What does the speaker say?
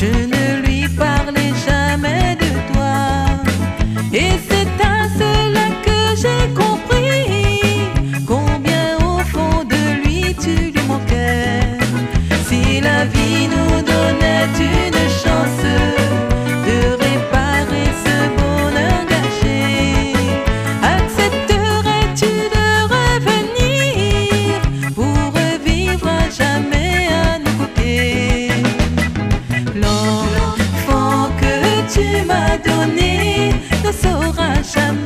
Je ne lui parlais jamais de toi. Et c'est à cela que j'ai compris combien au fond de lui tu lui manquais. Si la vie nous donnait une chance de réparer ce bonheur gâché, accepterais-tu de revenir pour revivre à jamais à nos côtés? L'enfant que tu m'as donné ne saura jamais